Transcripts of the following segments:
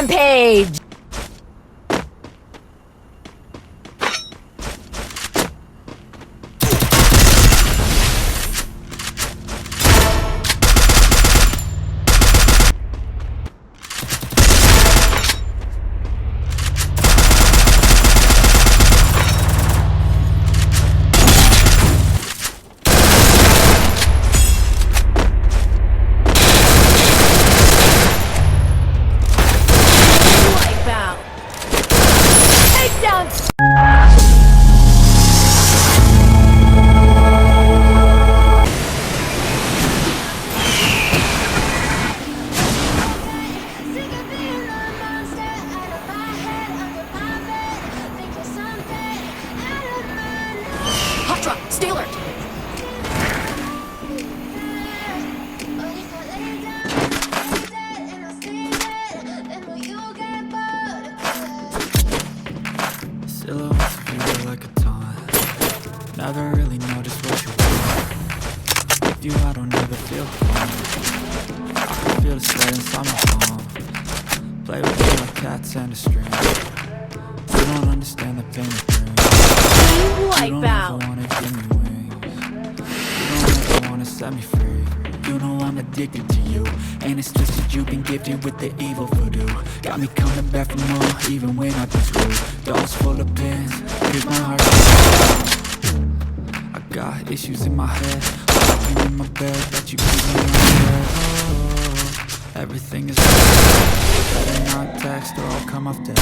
Rampage! Stay alert! Silhouettes of you are like a taunt. Never really know just what you want. With you I don't ever feel calm. I can feel the sweat inside my palm. Play with you like cats and a string. You don't understand the pain it brings. You don't ever wanna give me wings. You don't ever wanna set me free. You know I'm addicted to you, and it's twisted you've been gifted with the evil voodoo. Got me coming back for more, even when I've been screwed. Dolls full of pins, here's my heart. I got issues in my head, I'm in my bed, that you keep me on bed. Oh, everything is right. Better not text or I'll come off dead.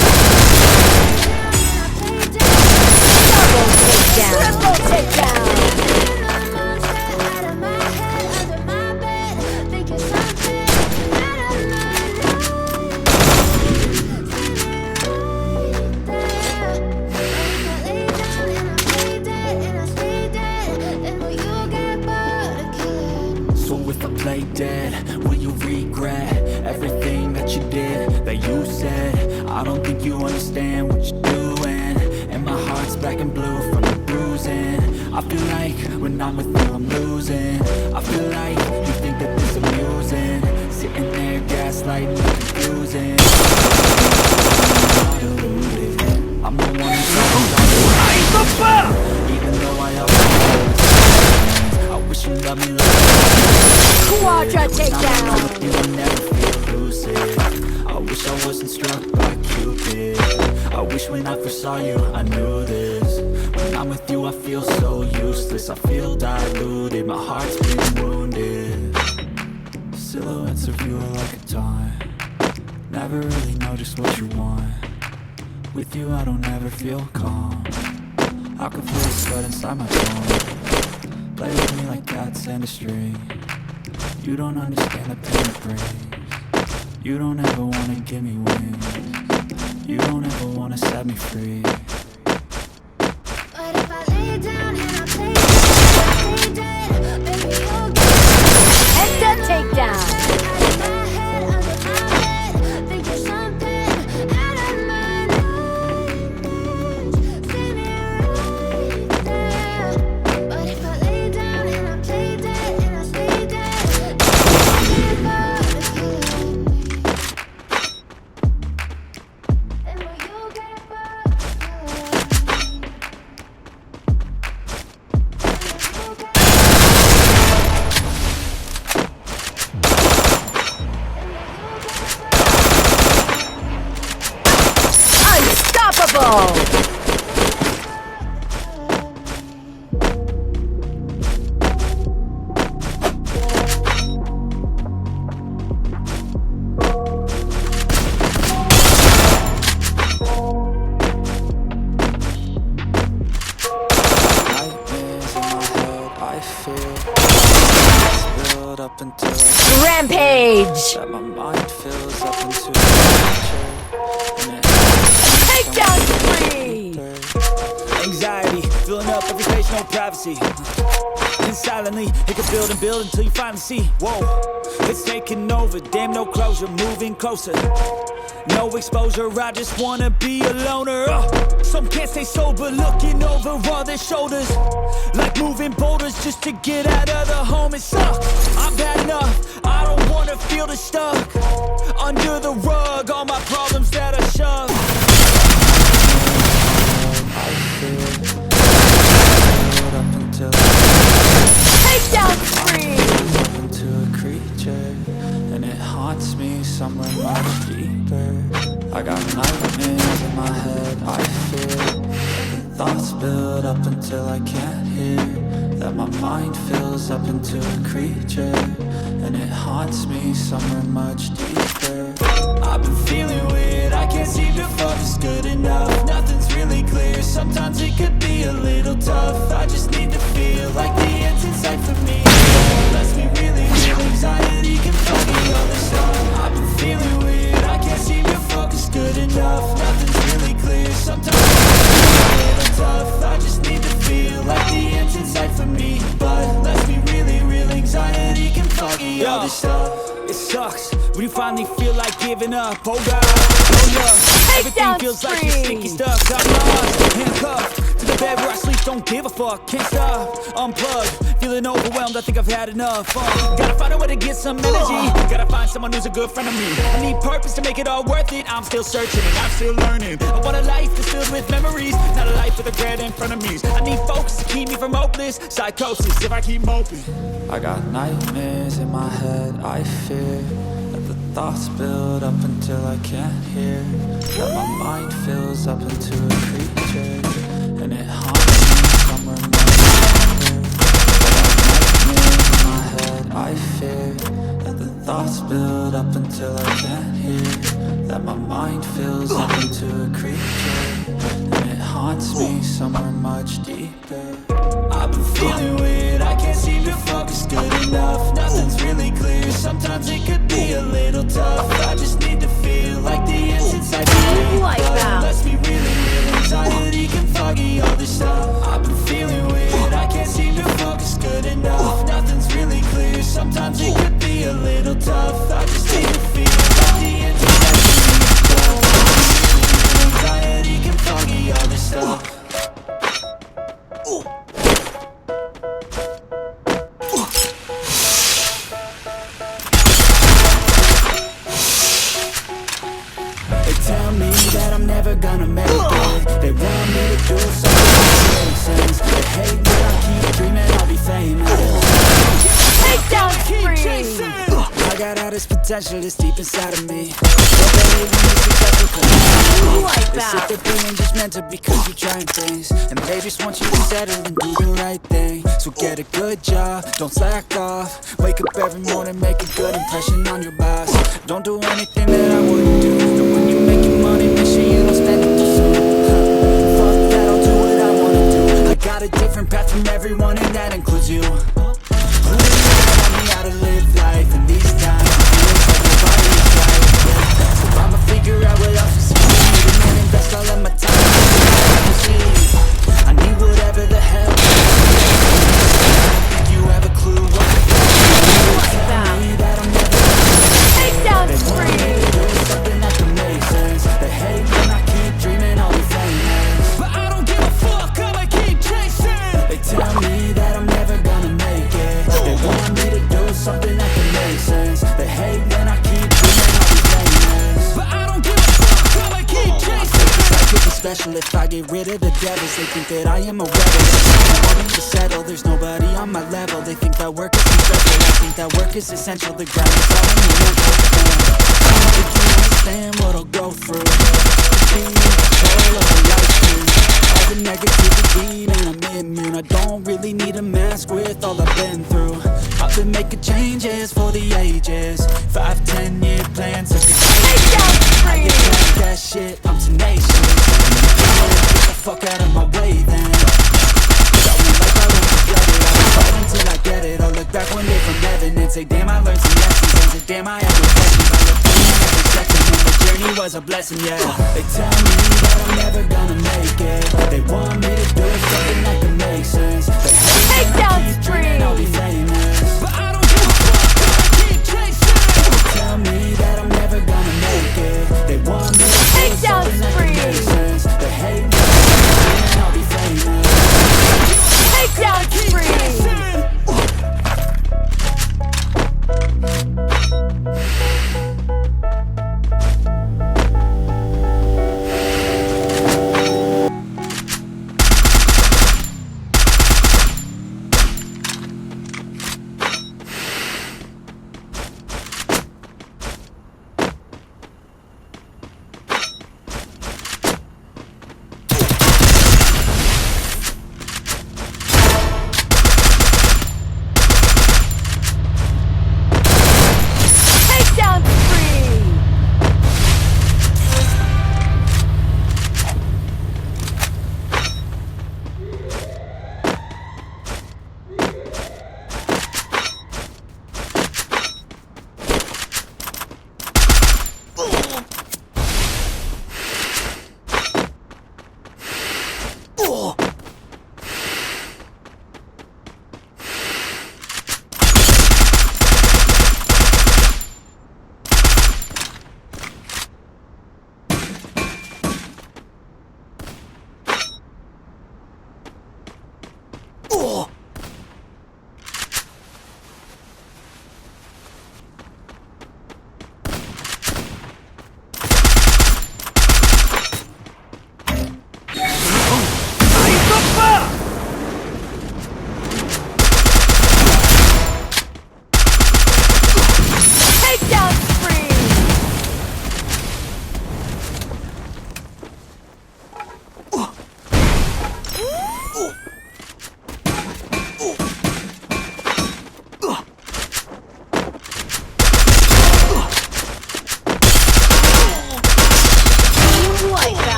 Triple takedown! So if I play dead, will you regret everything that you did, that you said? I don't think you understand what you're doing, and my heart's black and blue from the bruising. I feel like when I'm with you I'm losing. I feel like you think that this is amusing, sitting there gaslighting me, confusing. I'm the one who's even though I always I wish you loved me like Quadra takedown! you will never feel lucid. I wish I wasn't struck by Cupid. I wish when I first saw you I knew this. When I'm with you I feel so useless. I feel diluted, my heart's been wounded. Silhouettes of you are like a taunt. Never really know just what you want. With you I don't ever feel calm. I can feel the sweat inside my palm. Play with me like cats and a string. You don't understand the pain it brings. You don't ever wanna give me wings. You don't ever wanna set me free. But if I lay down and I play dead, baby, you'll get And the takedown! Unstoppable! Up until I Rampage! that my mind fills up into Takedown spree! Anxiety, filling up every space, no privacy. And silently, it can build and build until you finally see. Whoa, it's taking over, damn no closure, moving closer. No exposure, I just wanna be a loner. Some can't stay sober, looking over all their shoulders, like moving boulders just to get out of the home. It sucks, I've had enough, I don't wanna feel the stuck under the rug. All my problems up until I can't hear. That my mind fills up into a creature, and it haunts me somewhere much deeper. I've been feeling weird, I can't seem to focus good enough. Nothing's really clear, sometimes it could be a little tough. I just need to feel like the end's in sight for me. Lets me really feel anxiety can foggy all this stuff. I've been feeling weird, I can't seem to focus good enough. Nothing's really clear, sometimes it can be a little tough. I just need to feel like the end's in sight for me, but lets me really real anxiety can foggy all this stuff. It sucks when you finally feel like giving up. Oh God, oh yeah. Everything down feels like spree. you're sticky stuck. I'm lost, handcuffed to the bed where I sleep. Don't give a fuck, can't stop. Unplugged, feeling overwhelmed. I think I've had enough. Gotta find a way to get some energy. Gotta find someone who's a good friend of me. I need purpose to make it all worth it. I'm still searching and I'm still learning. I want a life that's filled with memories, not a life with regret in front of me. I need focus to keep me from hopeless psychosis if I keep moping. I got nightmares in my head, I fear that the thoughts build up until I can't hear. That my mind fills up into a creature, and it haunts me somewhere much deeper. I got nightmares in my head, I fear that the thoughts build up until I can't hear. That my mind fills up into a creature, and it haunts me somewhere much deeper. I've been feeling weird, I can't seem to focus good enough. Nothing's really clear, sometimes it could be a little tough. I just need to feel like the end's inside me. Like that. Lets me really real anxiety can foggy all this stuff. I've been feeling weird, I can't seem to focus good enough. Nothing's really clear, sometimes it could be a little tough. I just need to feel like the end's inside me. Anxiety can foggy all this stuff. They tell me that I'm never gonna make it. They want me to do something that makes sense. They hate that I keep dreaming I'll be famous. Takedown spree. I got all this potential that's deep inside of me. But they hate when you're successful 'cause Like they sit that. there being just mental because you're trying things, and they just want you to settle and do the right thing. So get a good job, don't slack off. Wake up every morning, make a good impression on your boss. Don't do anything that I wouldn't do. And when you're making money, make sure you don't spend it too soon. Fuck that, I'll do what I wanna do. I got a different path from everyone, and that includes you. Who do you tell me how to live life in these times? It feels like nobody's right, yeah. So I'ma figure out what else is needed and invest all of my time in the machine. I need whatever the hell. Think you have a clue what it is? Tell me that I'm never Takedown they want me spree. to do something that can make sense. They hate when I keep dreaming I'll be famous, but I don't give a fuck, I'ma keep chasing. They tell me that I'm never gonna make it. They want me to do something that can make sense. They hate when I keep dreaming I'll be famous, but I don't give a fuck, I'ma keep chasing. I could be special if I get rid of the devils. They think that I am a rebel. I need to settle, there's nobody on my level. They think that work is stressful, I think that work is essential. The grind is all in the mental. I don't think you understand what I'll go through. Being in control of my life, too. All the negativity, man, I'm immune. I don't really need a mask with all I've been through. I've been making changes for the ages. 5, 10-year plans of the Takedown I get spree. past that shit, I'm tenacious. Get the fuck out of my way then. Tell me like I won't regret it. I'll fight until I get it. I'll look back one day from heaven and say, damn, I learned some lessons. And say, damn, I had no questions. I look back every second and the journey was a blessing, yeah. They tell me that I'm never gonna make it. They want me to do something that can make sense. They hate when I Takedown keep dreaming I'll be spree. famous, but